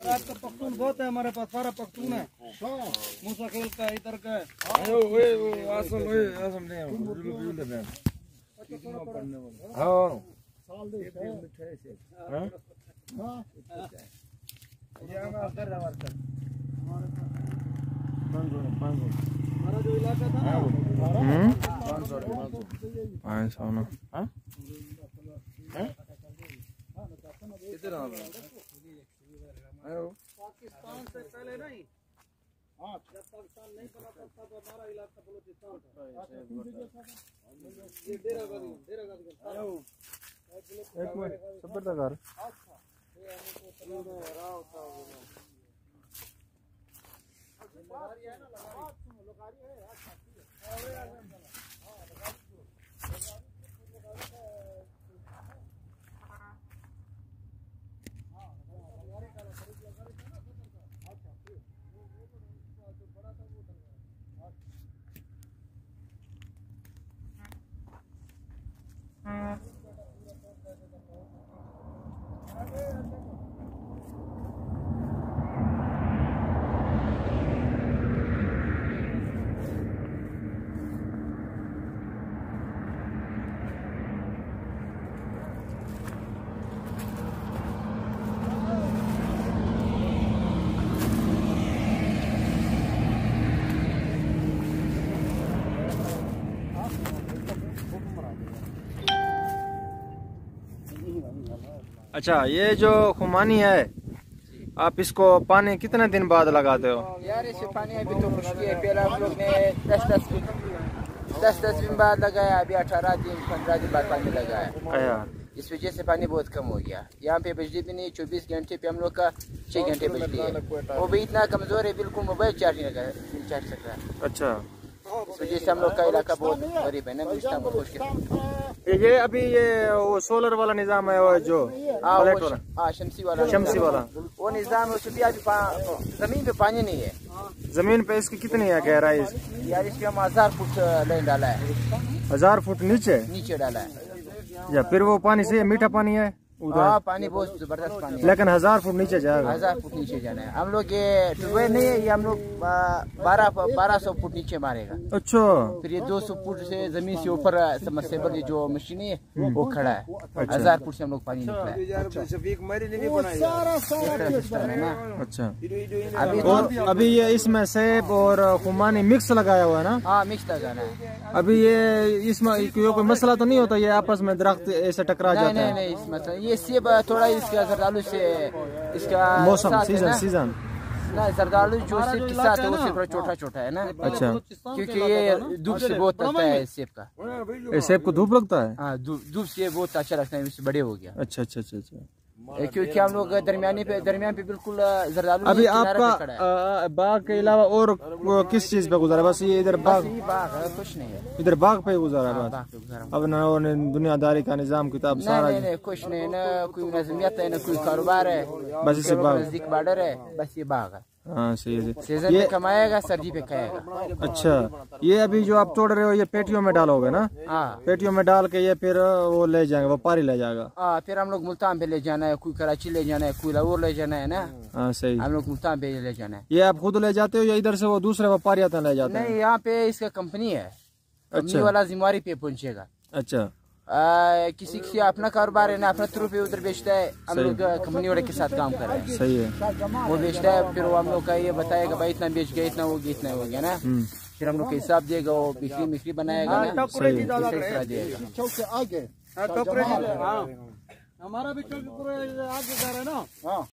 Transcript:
आपका पख्तून बहुत है हमारे पास, सारा पख्तून है। मुसाकिल का इधर का हमारा जो इलाका था ना 500 ना पाकिस्तान से पहले नहीं, जब पाकिस्तान नहीं बना तब हमारा इलाका बलूचिस्तान था। ये डेरा गाजी एक मिनट सबर लगा अच्छा, ये जो खुमानी है आप इसको पानी कितने दिन बाद लगाते हो? यार इसे पानी अभी तो मुश्किल है। पहले हम लोग ने 10 दिन बाद लगाया, अभी 18 दिन 15 दिन बाद पानी लगाया। इस वजह से पानी बहुत कम हो गया। यहाँ पे बिजली भी नहीं, 24 घंटे पे हम लोग का 6 घंटे बिजली है। वो भी इतना कमजोर है, बिल्कुल मोबाइल चार्ज नहीं चार्ज सकता है। अच्छा, इस वजह से हम लोग का इलाका बहुत गरीब है ना, ये अभी ये वो सोलर वाला निजाम है वो जो शमसी वाला वो निजाम है। उसमें अभी जमीन पे पानी नहीं है। जमीन पे इसकी कितनी है गहराई? यार इसके हम 1000 फुट लाइन डाला है। 1000 फुट नीचे डाला है। या फिर वो पानी से मीठा पानी है उधर? पानी बहुत जबरदस्त पानी है, लेकिन 1000 फुट नीचे जाएगा। 1000 फुट नीचे जाना है। हम लोग ये ट्यूबवेल नहीं है, ये हम लोग 1200 फुट नीचे मारेगा। अच्छा, फिर ये 200 फुट से जमीन से ऊपर समरसेबल जो मशीन है वो खड़ा है। 1000 फुट से हम लोग पानी निकला है। अच्छा, अभी ये इसमें सेब और खुमानी मिक्स लगाया हुआ है ना? हाँ, मिक्स लगाना है। अभी ये इसमें कोई मसला तो नहीं होता ये आपस में दरख्त ऐसे टकरा जाता है? नहीं, इस मसला ये सेब थोड़ा इसका जरदालू से इसका मौसम सीजन ना, जरदालू जो सेब के साथ है वो थोड़ा छोटा है ना। अच्छा, क्योंकि ये धूप से बहुत लगता है सेब का। सेब को धूप लगता है? हाँ, धूप से बहुत अच्छा लगता है, इससे बड़े हो गया। अच्छा, क्योंकि हम लोग दरमियान पे बिल्कुल जरदालू। अभी आपका बाग के अलावा और किस चीज पे गुजारा? बस ये इधर बाग कुछ नहीं है, इधर बाग पे गुजारा बस? अब ना दुनियादारी का निजाम किताब सारा? नहीं, कुछ नहीं, ना कोई नजमियत है, ना कोई कारोबार है, बस इसे बाग नजदीक बॉर्डर है, बस ये बाग है। हाँ, सही है। सीजन में कमाएगा, सर्दी पे खाएगा। अच्छा, ये अभी जो आप तोड़ रहे हो ये पेटियों में डालोगे ना? हाँ, पेटियों में डाल के ये फिर वो ले जाएंगे, व्यापारी ले जाएगा? हाँ, फिर हम लोग मुल्तान पे ले जाना है, कोई कराची ले जाना है, कोई लाहौर ले जाना है ना। हाँ, सही। हम लोग मुल्तान पे ले जाना है। ये आप खुद ले जाते हो या इधर से वो दूसरे व्यापारी आते हैं ले जाते हैं? नहीं, यहाँ पे इसका कंपनी है। कंपनी वाला जिम्मेवारी पे पहुँचेगा। अच्छा, किसी की अपना कारोबार है ना, अपना थ्रू पे उधर बेचता है। हम लोग कंपनी वाले के साथ काम कर रहे हैं। सही है। वो बेचता है, फिर वो हम लोग का ये बताएगा भाई इतना बेच गया, इतना हो गया, इतना हो गया ना। फिर हम लोग का हिसाब देगा, वो बिक्री बनाएगा ना, हमारा भी आगे जा रहा है ना।